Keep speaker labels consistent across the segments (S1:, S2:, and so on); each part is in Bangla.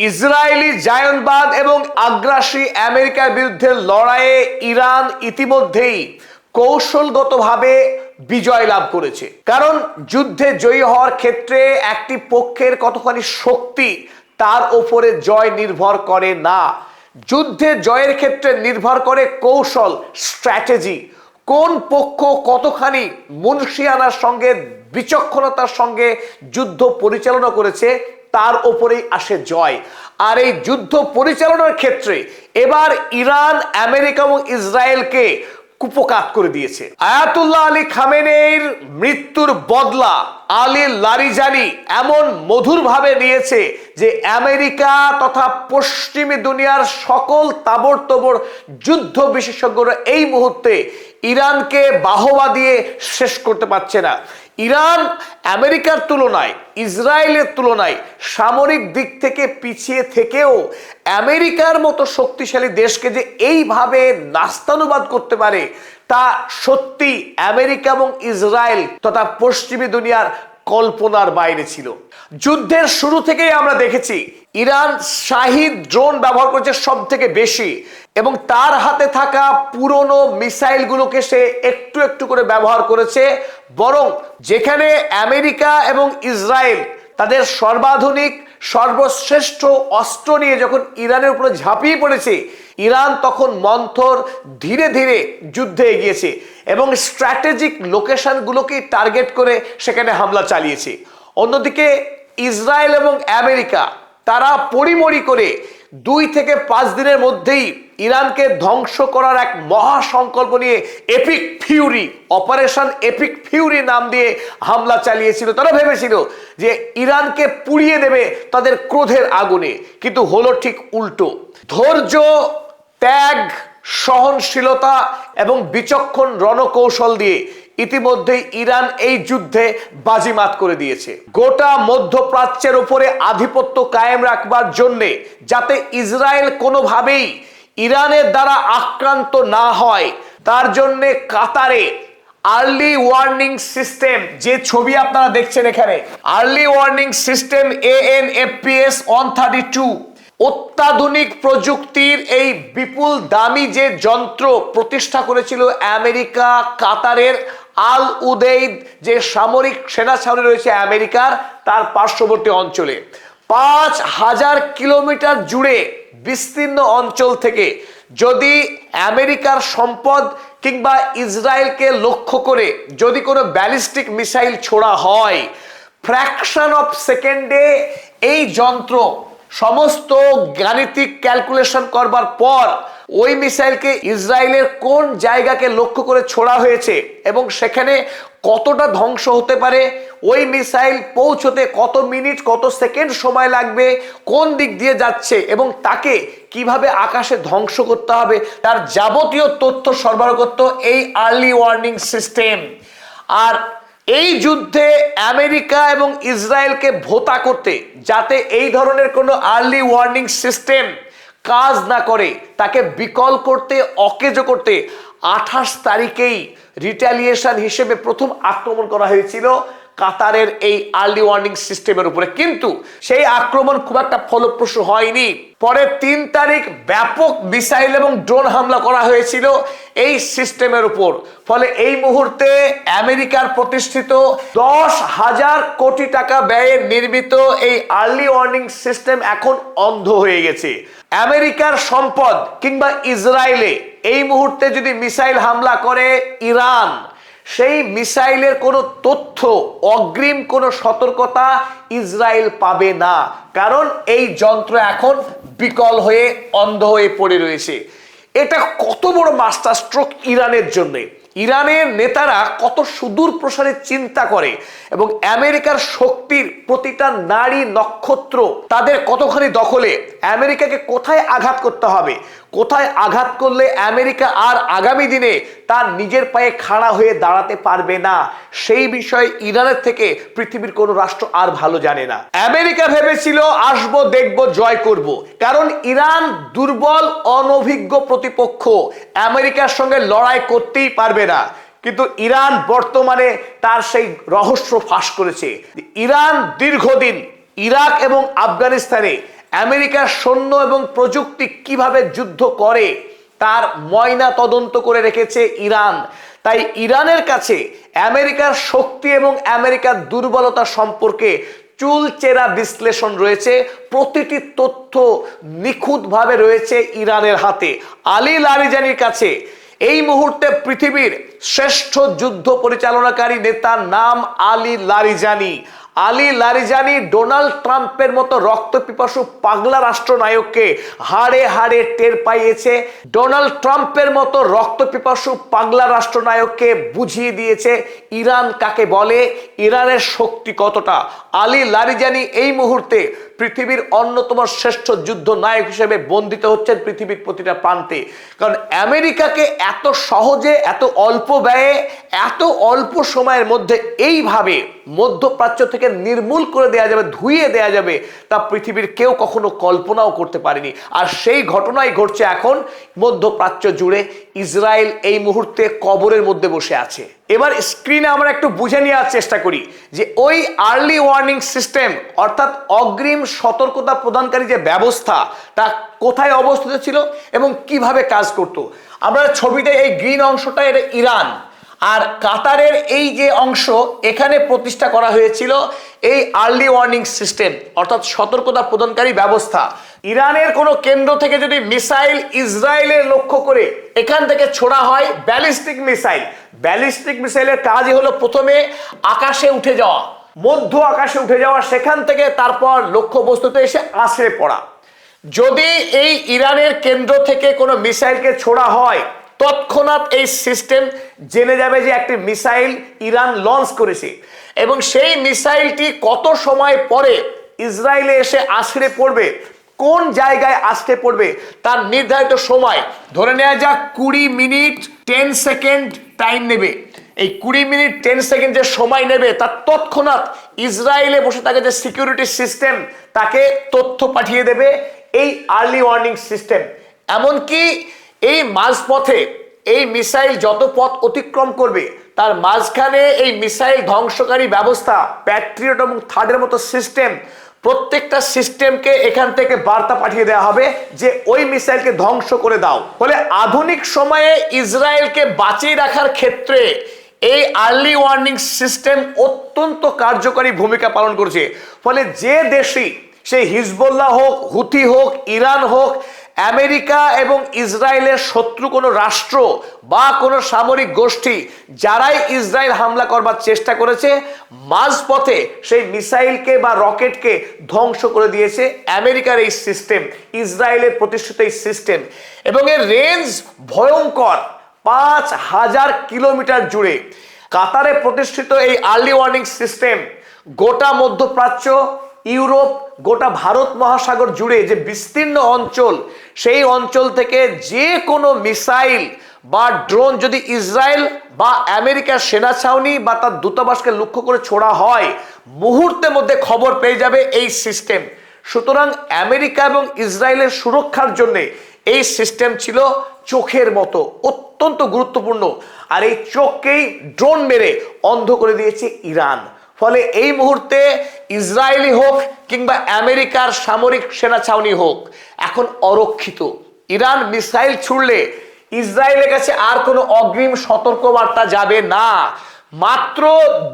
S1: ইসরায়েলি জায়নবাদ এবং আগ্রাসী আমেরিকার বিরুদ্ধে লড়াইয়ে ইরান ইতিমধ্যেই কৌশলগতভাবে বিজয় লাভ করেছে। কারণ যুদ্ধে জয়ী হওয়ার ক্ষেত্রে একটি পক্ষের কতখানি শক্তি তার উপরে জয় নির্ভর করে না, যুদ্ধে জয়ের ক্ষেত্রে নির্ভর করে কৌশল, স্ট্র্যাটেজি। কোন পক্ষ কতখানি মুনশিয়ানার সঙ্গে, বিচক্ষণতার সঙ্গে যুদ্ধ পরিচালনা করেছে তার উপরেই আসে জয়। আর এই যুদ্ধ পরিচালনার ক্ষেত্রে এবার ইরান, আমেরিকা এবং ইসরায়েলকে কুপকাত করে দিয়েছে। আয়াতুল্লাহ আলী খামেনেইর মৃত্যুর বদলা আলী লারিজানি এমন মধুরভাবে নিয়েছে যে আমেরিকা তথা পশ্চিমী দুনিয়ার সকল তাবড়তোবড় যুদ্ধ বিশেষজ্ঞরা এই মুহূর্তে ইরানকে বাহবা দিয়ে শেষ করতে পারছে না। ইরান আমেরিকার তুলনায়, ইসরায়েলের তুলনায় সামরিক দিক থেকে পিছিয়ে থেকেও আমেরিকার মতো শক্তিশালী দেশকে যে এইভাবে নাস্তানুবাদ করতে পারে তা সত্যি আমেরিকা এবং ইসরায়েল তথা পশ্চিমী দুনিয়ার কল্পনার বাইরে ছিল। যুদ্ধের শুরু থেকেই আমরা দেখেছি ইরান শাহিদ ড্রোন ব্যবহার করেছে সব থেকে বেশি, এবং তার হাতে থাকা পুরনো মিসাইলগুলোকে সে একটু একটু করে ব্যবহার করেছে। বরং যেখানে আমেরিকা এবং ইসরায়েল তাদের সর্বাধুনিক সর্বশ্রেষ্ঠ অস্ত্র নিয়ে যখন ইরানের উপরে ঝাঁপিয়ে পড়েছে, ইরান তখন মন্থর ধীরে ধীরে যুদ্ধে এগিয়েছে এবং স্ট্র্যাটেজিক লোকেশনগুলোকে টার্গেট করে সেখানে হামলা চালিয়েছে। অন্যদিকে ইসরায়েল এবং আমেরিকা তারা পরিমরি করে 2 থেকে 5 দিনের মধ্যেই ইরানকে ধ্বংস করার এক মহা সংকল্প নিয়ে epic Fury, operation epic Fury নাম দিয়ে হামলা চালিয়েছিল। তারা ভেবেছিল যে ইরানকে পুড়িয়ে দেবে তাদের ক্রোধের আগুনে, কিন্তু হলো ঠিক উল্টো। ধৈর্য, ত্যাগ, সহনশীলতা এবং বিচক্ষণ রণকৌশল দিয়ে ইতিমধ্যেই ইরান এই যুদ্ধে বাজিমাত করে দিয়েছে। গোটা মধ্যপ্রাচ্যের উপরে আধিপত্য কায়েম রাখবার জন্যে, যাতে ইসরায়েল কোনোভাবেই ইরানের দ্বারা আক্রান্ত না হয়, তার জন্যে কাতারে আর্লি ওয়ার্নিং সিস্টেম, যে ছবি আপনারা দেখছেন এখানে, আর্লি ওয়ার্নিং সিস্টেম ANFPS 132, অত্যাধুনিক প্রযুক্তির এই বিপুল দামি যে যন্ত্র প্রতিষ্ঠা করেছিল আমেরিকা কাতারের আল উদেইদ, যে সামরিক সেনা ছাউনি রয়েছে আমেরিকার তার পার্শ্ববর্তী অঞ্চলে। 5000 কিলোমিটার জুড়ে বিস্তীর্ণ অঞ্চল থেকে যদি আমেরিকার সম্পদ কিংবা ইসরায়েলকে লক্ষ্য করে যদি কোনো ব্যালিস্টিক মিসাইল ছোড়া হয়, ফ্র্যাকশন অফ সেকেন্ডে এই যন্ত্র সমস্ত গাণিতিক ক্যালকুলেশন করবার পর ওই মিসাইলকে ইসরায়েলের কোন জায়গাকে লক্ষ্য করে ছোড়া হয়েছে এবং সেখানে কতটা ধ্বংস হতে পারে, ওই মিসাইল পৌঁছতে কত মিনিট কত সেকেন্ড সময় লাগবে, কোন দিক দিয়ে যাচ্ছে এবং তাকে কিভাবে আকাশে ধ্বংস করতে হবে, তার যাবতীয় তথ্য সরবরাহ করত এই আর্লি ওয়ার্নিং সিস্টেম। আর এই যুদ্ধে আমেরিকা এবং ইসরায়েলকে ভোতা করতে, যাতে এই ধরনের কোনো আর্লি ওয়ার্নিং সিস্টেম কাজ না করে, তাকে বিকল করতে, অকেজো করতে 28 তারিখেই রিটালিয়েশন হিসেবে প্রথম আক্রমণ করা হয়েছিল কাতারের এই আর্লি ওয়ার্নিং সিস্টেমের উপরে। কিন্তু সেই আক্রমণ খুব একটা ফলপ্রসূ হয়নি। পরে 3 তারিখ ব্যাপক মিসাইল এবং ড্রোন হামলা করা হয়েছিল এই সিস্টেমের উপর। ফলে এই মুহূর্তে আমেরিকার প্রতিষ্ঠিত 10,000 কোটি টাকা ব্যয়ে নির্মিত এই আর্লি ওয়ার্নিং সিস্টেম এখন অন্ধ হয়ে গেছে। আমেরিকার সম্পদ কিংবা ইসরায়েলে এই মুহূর্তে যদি মিসাইল হামলা করে ইরান, সেই মিসাইলের কোনো তথ্য, অগ্রিম কোনো সতর্কতা ইসরায়েল পাবে না, কারণ এই যন্ত্র এখন বিকল হয়ে অন্ধ হয়ে পড়ে রয়েছে। এটা কত বড় মাস্টার স্ট্রোক ইরানের জন্য। ইরানের নেতারা কত সুদূর প্রসারে চিন্তা করে এবং আমেরিকার শক্তির প্রতিটা নারী নক্ষত্র তাদের কতখানি দখলে, আমেরিকাকে কোথায় আঘাত করতে হবে, কোথায় আঘাত করলে আমেরিকা আর আগামী দিনে তার নিজের পায়ে খাড়া হয়ে দাঁড়াতে পারবে না, সেই বিষয়ে ইরানের থেকে পৃথিবীর কোনো রাষ্ট্র আর ভালো জানে না। আমেরিকা ভেবেছিল আসবো, দেখবো, জয় করব, কারণ ইরান দুর্বল, অনভিজ্ঞ প্রতিপক্ষ, আমেরিকার সঙ্গে লড়াই করতেই পারবে না। কিন্তু ইরান বর্তমানে তার সেই রহস্য ফাঁস করেছে। ইরান দীর্ঘদিন ইরাক এবং আফগানিস্তানে আমেরিকার সৈন্য এবং প্রযুক্তি কিভাবে যুদ্ধ করে তার ময়না তদন্ত করে রেখেছে ইরান। তাই ইরানের কাছে আমেরিকার শক্তি এবং আমেরিকার দুর্বলতা সম্পর্কে চুলচেরা বিশ্লেষণ রয়েছে। প্রতিটি তথ্য নিখুঁতভাবে রয়েছে ইরানের হাতে। আলী লারিজানির কাছে এই মুহূর্তে পৃথিবীর শ্রেষ্ঠ যুদ্ধ পরিচালনাকারী নেতার নাম Ali Larijani. Ali Larijani Donald ট্রাম্পের মতো রক্তপিপাসু পাগলা রাষ্ট্রনায়ককে হাড়ে হাড়ে টের পাইয়েছে। ডোনাল্ড ট্রাম্পের মতো রক্তপিপাসু পাগলা রাষ্ট্রনায়ককে বুঝিয়ে দিয়েছে ইরান কাকে বলে, ইরানের শক্তি কতটা। আলী লারিজানি এই মুহূর্তে পৃথিবীর অন্যতম শ্রেষ্ঠ যুদ্ধ নায়ক হিসেবে বন্দিত হচ্ছেন পৃথিবীর প্রতিটা প্রান্তে। কারণ আমেরিকাকে এত সহজে, এত অল্প ব্যয়ে, এত অল্প সময়ের মধ্যে এইভাবে মধ্যপ্রাচ্য থেকে নির্মূল করে দেয়া যাবে, ধুইয়ে দেয়া যাবে, তা পৃথিবীর কেউ কখনো কল্পনাও করতে পারেনি। আর সেই ঘটনাই ঘটছে এখন মধ্যপ্রাচ্য জুড়ে। ইসরায়েল এই মুহূর্তে কবরের মধ্যে বসে আছে। এবার স্ক্রিনে আমরা একটু বুঝে নেওয়ার চেষ্টা করি যে ওই আর্লি ওয়ার্নিং সিস্টেম অর্থাৎ অগ্রিম সতর্কতা প্রদানকারী যে ব্যবস্থা তা কোথায় অবস্থিত ছিল এবং কিভাবে কাজ করত। আমরা ছবিতে এই গ্রিন অংশটা এটা ইরান, আর কাতারের এই যে অংশ এখানে প্রতিষ্ঠা করা হয়েছিল এই আর্লি ওয়ার্নিং সিস্টেম অর্থাৎ সতর্কতা প্রদানকারী ব্যবস্থা। ইরানের কোনো কেন্দ্র থেকে যদি মিসাইল ইসরায়েলের লক্ষ্য করে এখান থেকে ছোড়া হয় ব্যালিস্টিক মিসাইল, ব্যালিস্টিক মিসাইলের কাজই হলো প্রথমে আকাশে উঠে যাওয়া, মধ্য আকাশে উঠে যাওয়া, সেখান থেকে তারপর লক্ষ্যবস্তুতে এসে আছড়ে পড়া। যদি এই ইরানের কেন্দ্র থেকে কোনো মিসাইলকে ছোড়া হয় তৎক্ষণাৎ এই সিস্টেম জেনে যাবে যে একটি মিসাইল ইরান লঞ্চ করেছে এবং সেই মিসাইলটি কত সময় পরে ইসরায়েলে এসে আছড়ে পড়বে, কোন জায়গায় আসতে পড়বে তার নির্ধারিত সময় ধরে নেওয়া যাক 20 মিনিট 10 সেকেন্ড টাইম নেবে। এই 20 মিনিট 10 সেকেন্ড যে সময় নেবে তার তৎক্ষণাৎ ইসরায়েলে বসে থাকে যে সিকিউরিটি সিস্টেম তাকে তথ্য পাঠিয়ে দেবে এই আর্লি ওয়ার্নিং সিস্টেম। এমনকি এই মাঝপথে এই মিসাইল যত পথ অতিক্রম করবে তার মাঝখানে এই মিসাইল ধ্বংসকারী ব্যবস্থা প্যাট্রিয়ট এবং থার্ডের মতো সিস্টেম, প্রত্যেকটা সিস্টেমকে এখান থেকে বার্তা পাঠিয়ে দেওয়া হবে যে ওই মিসাইলকে ধ্বংস করে দাও। ফলে আধুনিক সময়ে ইসরায়েলকে বাঁচিয়ে রাখার ক্ষেত্রে এই আর্লি ওয়ার্নিং সিস্টেম অত্যন্ত কার্যকরী ভূমিকা পালন করছে। ফলে যে দেশই, সে হিজবুল্লাহ হোক, হুথি হোক, ইরান হোক, আমেরিকা এবং ইসরায়েলের শত্রু কোনো রাষ্ট্র বা কোনো সামরিক গোষ্ঠী যারাই ইসরায়েল হামলা করবার চেষ্টা করেছে মাঝপথে সেই মিসাইলকে বা রকেটকে ধ্বংস করে দিয়েছে আমেরিকার এই সিস্টেম, ইসরায়েলের প্রতিষ্ঠিত এই সিস্টেম। এবং এর রেঞ্জ ভয়ঙ্কর, 5000 কিলোমিটার জুড়ে। কাতারে প্রতিষ্ঠিত এই আর্লি ওয়ার্নিং সিস্টেম গোটা মধ্যপ্রাচ্য, ইউরোপ, গোটা ভারত মহাসাগর জুড়ে যে বিস্তীর্ণ অঞ্চল, সেই অঞ্চল থেকে যে কোনো মিসাইল বা ড্রোন যদি ইসরায়েল বা আমেরিকার সেনা ছাউনি বা তার দূতাবাসকে লক্ষ্য করে ছোড়া হয় মুহূর্তের মধ্যে খবর পেয়ে যাবে এই সিস্টেম। সুতরাং আমেরিকা এবং ইসরায়েলের সুরক্ষার জন্য এই সিস্টেম ছিল চোখের মতো, অত্যন্ত গুরুত্বপূর্ণ। আর এই চোখকেই ড্রোন মেরে অন্ধ করে দিয়েছে ইরান। ফলে এই মুহূর্তে ইসরায়েলি হোক কিংবা আমেরিকার সামরিক সেনা ছাউনি হোক এখন অরক্ষিত। ইরান মিসাইল ছুড়লে ইসরায়েলের কাছে আর কোনো অগ্রিম সতর্কবার্তা যাবে না। মাত্র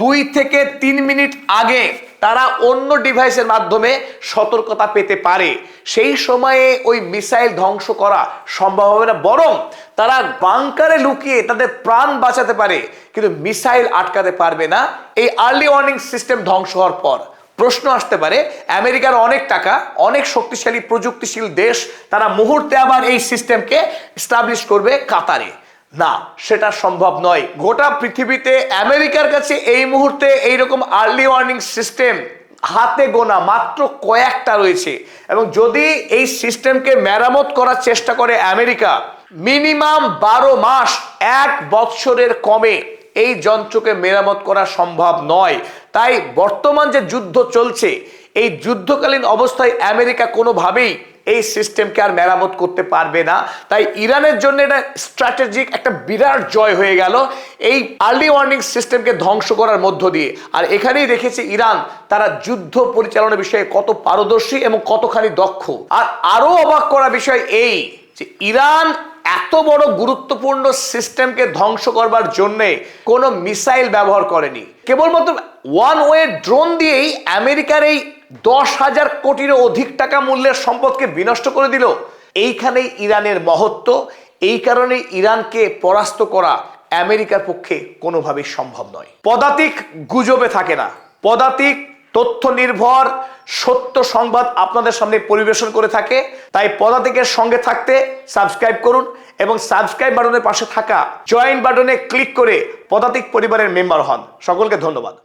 S1: 2 থেকে 3 মিনিট আগে তারা অন্য ডিভাইসের মাধ্যমে সতর্কতা পেতে পারে। সেই সময়ে ওই মিসাইল ধ্বংস করা সম্ভব হবে না, বরং তারা বাংকারে লুকিয়ে তাদের প্রাণ বাঁচাতে পারে, কিন্তু মিসাইল আটকাতে পারবে না এই আর্লি ওয়ার্নিং সিস্টেম ধ্বংস হওয়ার পর। প্রশ্ন আসতে পারে, আমেরিকার অনেক টাকা, অনেক শক্তিশালী প্রযুক্তিশীল দেশ, তারা মুহূর্তে আবার এই সিস্টেমকে এস্টাবলিশ করবে কাতারে। না, সেটা সম্ভব নয়। গোটা পৃথিবীতে আমেরিকার কাছে এই মুহূর্তে এইরকম আর্লি ওয়ার্নিং সিস্টেম হাতে গোনা মাত্র কয়েকটা রয়েছে। এবং যদি এই সিস্টেমকে মেরামত করার চেষ্টা করে আমেরিকা, মিনিমাম 12 মাস, 1 বৎসরের কমে এই যন্ত্রকে মেরামত করা সম্ভব নয়। তাই বর্তমান যে যুদ্ধ চলছে এই যুদ্ধকালীন অবস্থায় আমেরিকা কোনোভাবেই এই সিস্টেমকে আর মেরামত করতে পারবে না। তাই ইরানের জন্য এটা স্ট্র্যাটেজিক একটা বিরাট জয় হয়ে গেল এই আর্লি ওয়ার্নিং সিস্টেমকে ধ্বংস করার মধ্য দিয়ে। আর এখানেই দেখেছি ইরান তারা যুদ্ধ পরিচালনার বিষয়ে কত পারদর্শী এবং কতখানি দক্ষ। আর আরো অবাক করা বিষয় এই যে ইরান এত বড় গুরুত্বপূর্ণ সিস্টেমকে ধ্বংস করবার জন্য কোনো মিসাইল ব্যবহার করেনি, কেবলমাত্র ওয়ান ওয়ে ড্রোন দিয়েই আমেরিকার এই 10,000 কোটির অধিক টাকা মূল্যের সম্পদকে বিনষ্ট করে দিল। এইখানেই ইরানের মহত্ব। এই কারণে ইরানকে পরাস্ত করা আমেরিকার পক্ষে কোনোভাবেই সম্ভব নয়। পদাতিক গুজবে থাকে না, পদাতিক তথ্য নির্ভর সত্য সংবাদ আপনাদের সামনে পরিবেশন করে থাকে। তাই পদাতিকের সঙ্গে থাকতে সাবস্ক্রাইব করুন এবং সাবস্ক্রাইব বাটনের পাশে থাকা জয়েন বাটনে ক্লিক করে পদাতিক পরিবারের মেম্বার হন। সকলকে ধন্যবাদ।